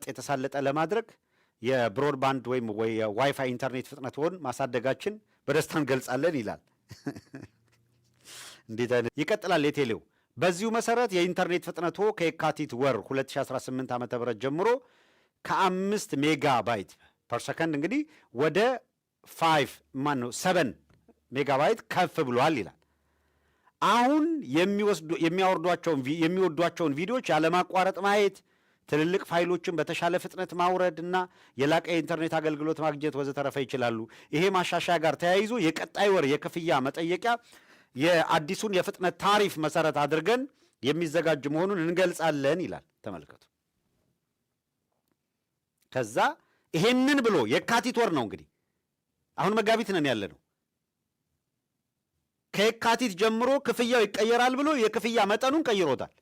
የተሳለጠ ለማድረግ የብሮድባንድ ወይም የዋይፋይ ኢንተርኔት ፍጥነትን ማሳደጋችን በደስታ እንገልጻለን ይላል። እንዴት አይነት ይቀጥላል የቴሌው። በዚሁ መሰረት የኢንተርኔት ፍጥነቱ ከየካቲት ወር 2018 ዓ.ም ጀምሮ ከ5 ሜጋባይት ፐር ሰከንድ እንግዲህ ወደ 7 ሜጋባይት ከፍ ብሏል ይላል። አሁን የሚወዷቸውን ቪዲዮዎች ያለማቋረጥ ማየት፣ ትልልቅ ፋይሎችን በተሻለ ፍጥነት ማውረድ እና የላቀ የኢንተርኔት አገልግሎት ማግኘት ወዘተረፈ ይችላሉ። ይሄ ማሻሻያ ጋር ተያይዞ የቀጣይ ወር የክፍያ መጠየቂያ የአዲሱን የፍጥነት ታሪፍ መሰረት አድርገን የሚዘጋጅ መሆኑን እንገልጻለን ይላል። ተመልከቱ። ከዛ ይሄንን ብሎ የካቲት ወር ነው እንግዲህ አሁን መጋቢት ነን ያለ ነው። ከየካቲት ጀምሮ ክፍያው ይቀየራል ብሎ የክፍያ መጠኑን ቀይሮታል።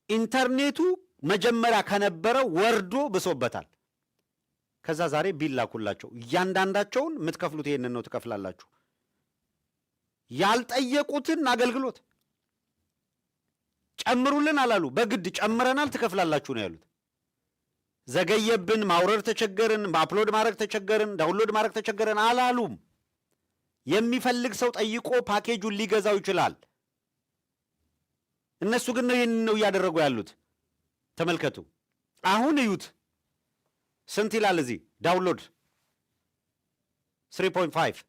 ኢንተርኔቱ መጀመሪያ ከነበረው ወርዶ ብሶበታል። ከዛ ዛሬ ቢላኩላቸው እያንዳንዳቸውን የምትከፍሉት ይሄንን ነው ትከፍላላችሁ። ያልጠየቁትን አገልግሎት ጨምሩልን አላሉ። በግድ ጨምረናል ትከፍላላችሁ ነው ያሉት። ዘገየብን፣ ማውረድ ተቸገርን፣ አፕሎድ ማድረግ ተቸገርን፣ ዳውንሎድ ማድረግ ተቸገርን አላሉም። የሚፈልግ ሰው ጠይቆ ፓኬጁን ሊገዛው ይችላል። እነሱ ግን ይህን ነው እያደረጉ ያሉት። ተመልከቱ። አሁን እዩት። ስንት ይላል እዚህ? ዳውንሎድ 3.5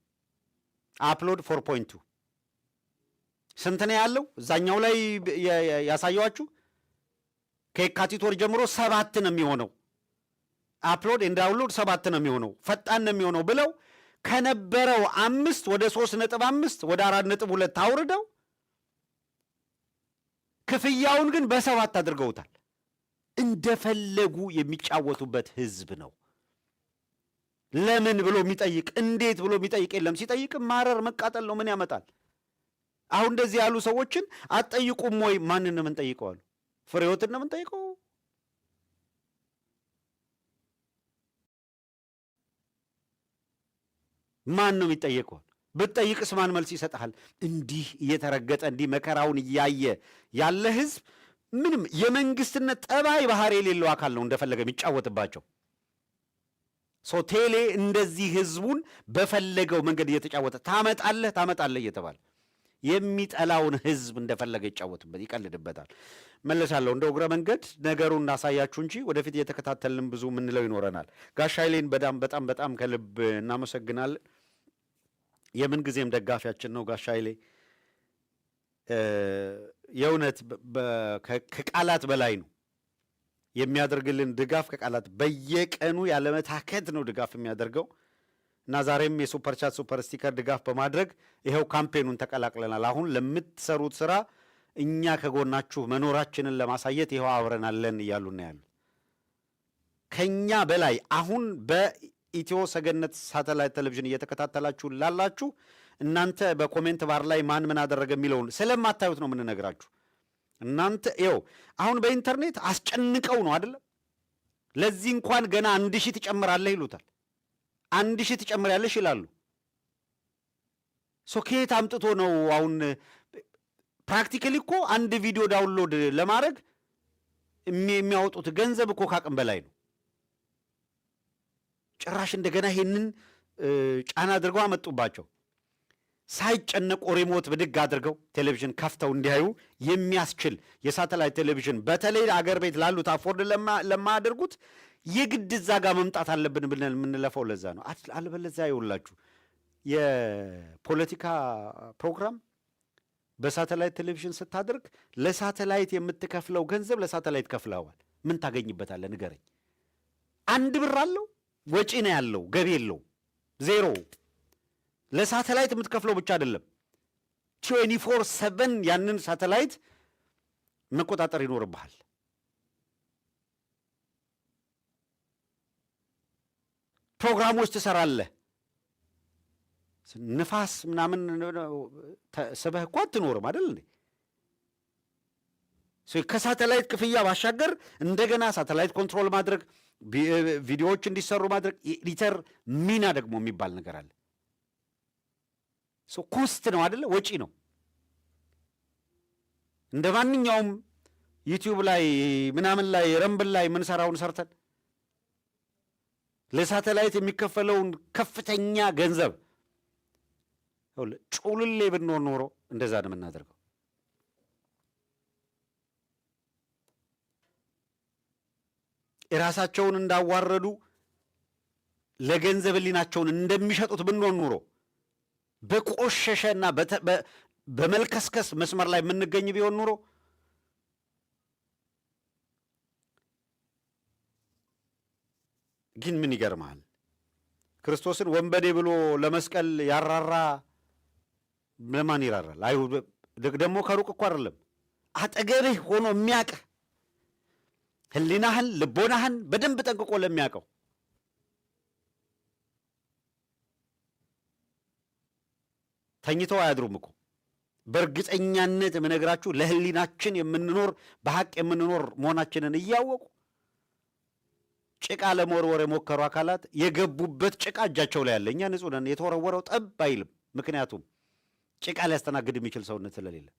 አፕሎድ 4.2 ስንት ነው ያለው? እዛኛው ላይ ያሳየዋችሁ ከየካቲት ወር ጀምሮ 7 ነው የሚሆነው። አፕሎድ ኤንድ ዳውንሎድ 7 ነው የሚሆነው፣ ፈጣን ነው የሚሆነው ብለው ከነበረው 5 ወደ 3.5 ወደ 4.2 አውርደው ክፍያውን ግን በ7 አድርገውታል። እንደፈለጉ የሚጫወቱበት ህዝብ ነው። ለምን ብሎ የሚጠይቅ እንዴት ብሎ የሚጠይቅ የለም። ሲጠይቅ ማረር መቃጠል ነው። ምን ያመጣል? አሁን እንደዚህ ያሉ ሰዎችን አትጠይቁም ወይ? ማንን ነው የምንጠይቀው አሉ። ፍሬዎትን ነው የምንጠይቀው? ማን ነው የሚጠየቀው? ብትጠይቅስ ማን መልስ ይሰጥሃል? እንዲህ እየተረገጠ እንዲህ መከራውን እያየ ያለ ህዝብ ምንም የመንግስትነት ጠባይ ባህሪ የሌለው አካል ነው እንደፈለገ የሚጫወትባቸው። ቴሌ እንደዚህ ህዝቡን በፈለገው መንገድ እየተጫወተ ታመጣለህ እየተባለ የሚጠላውን ህዝብ እንደፈለገ ይጫወትበት ይቀልድበታል። መለሳለሁ እንደ እግረ መንገድ ነገሩን እናሳያችሁ እንጂ ወደፊት እየተከታተልን ብዙ ምንለው ይኖረናል። ጋሽ ኃይሌን በጣም ከልብ እናመሰግናለን። የምን ጊዜም ደጋፊያችን ነው ጋሽ ኃይሌ። የእውነት ከቃላት በላይ ነው የሚያደርግልን ድጋፍ። ከቃላት በየቀኑ ያለመታከት ነው ድጋፍ የሚያደርገው እና ዛሬም የሱፐር ቻት ሱፐር ስቲከር ድጋፍ በማድረግ ይኸው ካምፔኑን ተቀላቅለናል። አሁን ለምትሰሩት ስራ እኛ ከጎናችሁ መኖራችንን ለማሳየት ይኸው አብረናለን እያሉና ያሉት ከኛ በላይ አሁን በኢትዮ ሰገነት ሳተላይት ቴሌቪዥን እየተከታተላችሁ ላላችሁ እናንተ በኮሜንት ባር ላይ ማን ምን አደረገ የሚለውን ስለማታዩት ነው የምንነግራችሁ። እናንተ ይኸው አሁን በኢንተርኔት አስጨንቀው ነው አይደለም። ለዚህ እንኳን ገና 1000 ትጨምራለህ ይሉታል። 1000 ትጨምሪያለሽ ይላሉ። ከየት አምጥቶ ነው አሁን? ፕራክቲካሊ እኮ አንድ ቪዲዮ ዳውንሎድ ለማድረግ የሚያወጡት ገንዘብ እኮ ካቅም በላይ ነው። ጭራሽ እንደገና ይሄንን ጫና አድርገው አመጡባቸው። ሳይጨነቁ ሪሞት ብድግ አድርገው ቴሌቪዥን ከፍተው እንዲያዩ የሚያስችል የሳተላይት ቴሌቪዥን በተለይ አገር ቤት ላሉት አፎርድ ለማያደርጉት የግድ እዛ ጋር መምጣት አለብን ብለን የምንለፈው ለዛ ነው። አለበለዚያ ይውላችሁ የፖለቲካ ፕሮግራም በሳተላይት ቴሌቪዥን ስታደርግ ለሳተላይት የምትከፍለው ገንዘብ ለሳተላይት ከፍለዋል። ምን ታገኝበታለህ ንገረኝ? 1 ብር አለው? ወጪ ነው ያለው፣ ገቢ የለው፣ ዜሮ። ለሳተላይት የምትከፍለው ብቻ አይደለም 24/7 ያንን ሳተላይት መቆጣጠር ይኖርብሃል። ፕሮግራሞች ትሰራለህ። ንፋስ ምናምን ስበህ እኮ አትኖርም አይደል እንዴ? ከሳተላይት ክፍያ ባሻገር እንደገና ሳተላይት ኮንትሮል ማድረግ፣ ቪዲዮዎች እንዲሰሩ ማድረግ፣ ኤዲተር ሚና ደግሞ የሚባል ነገር አለ። ኮስት ነው አይደለ? ወጪ ነው። እንደ ማንኛውም ዩቲዩብ ላይ ምናምን ላይ ረምብል ላይ ምንሰራውን ሰርተን ለሳተላይት የሚከፈለውን ከፍተኛ ገንዘብ ጩልሌ ብንሆን ኖሮ እንደዛ ነው የምናደርገው። የራሳቸውን እንዳዋረዱ ለገንዘብ ሕሊናቸውን እንደሚሸጡት ብንሆን ኖሮ በቆሸሸና በመልከስከስ መስመር ላይ የምንገኝ ቢሆን ኖሮ ግን ምን ይገርማል፣ ክርስቶስን ወንበዴ ብሎ ለመስቀል ያራራ ለማን ይራራል? አይሁድ ደግሞ ከሩቅ እኮ አይደለም፣ አጠገብህ ሆኖ የሚያውቅህ ሕሊናህን ልቦናህን በደንብ ጠንቅቆ ለሚያውቀው ተኝተው አያድሩም እኮ። በእርግጠኛነት የምነግራችሁ ለሕሊናችን የምንኖር በሐቅ የምንኖር መሆናችንን እያወቁ ጭቃ ለመወርወር የሞከሩ አካላት የገቡበት ጭቃ እጃቸው ላይ ያለ፣ እኛ ንጹሕ ነን፣ የተወረወረው ጠብ አይልም። ምክንያቱም ጭቃ ሊያስተናግድ የሚችል ሰውነት ስለሌለን።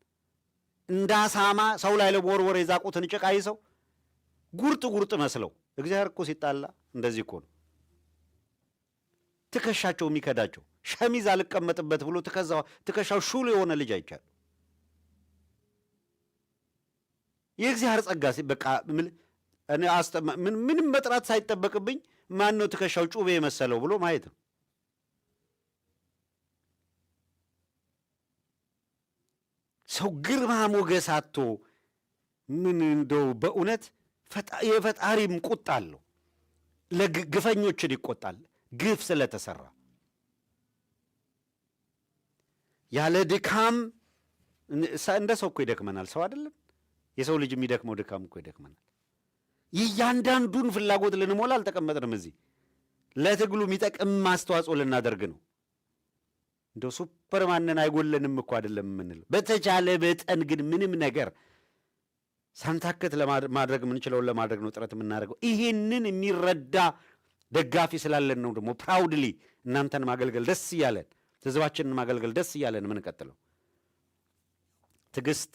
እንደ አሳማ ሰው ላይ ለመወርወር የዛቁትን ጭቃ ይዘው ጉርጥ ጉርጥ መስለው። እግዚአብሔር እኮ ሲጣላ እንደዚህ እኮ ነው። ትከሻቸው የሚከዳቸው ሸሚዝ አልቀመጥበት ብሎ ትከሻው ሹል የሆነ ልጅ አይቻል። የእግዚአብሔር ጸጋ በቃ ምንም መጥራት ሳይጠበቅብኝ ማን ነው ትከሻው ጩቤ የመሰለው ብሎ ማየት ነው። ሰው ግርማ ሞገስ አጥቶ ምን እንደው በእውነት የፈጣሪም ቁጣ አለው። ለግፈኞችን ይቆጣል፣ ግፍ ስለተሰራ ያለ ድካም። እንደ ሰው እኮ ይደክመናል፣ ሰው አይደለም። የሰው ልጅ የሚደክመው ድካም እኮ ይደክመናል። የእያንዳንዱን ፍላጎት ልንሞላ አልተቀመጥንም እዚህ። ለትግሉ የሚጠቅም አስተዋጽኦ ልናደርግ ነው። እንደው ሱፐርማንን አይጎለንም እኮ አይደለም የምንለው። በተቻለ መጠን ግን ምንም ነገር ሳንታከት ለማድረግ የምንችለውን ለማድረግ ነው ጥረት የምናደርገው። ይሄንን የሚረዳ ደጋፊ ስላለን ነው ደግሞ ፕራውድሊ እናንተን ማገልገል ደስ እያለን፣ ህዝባችንን ማገልገል ደስ እያለን የምንቀጥለው። ትዕግስት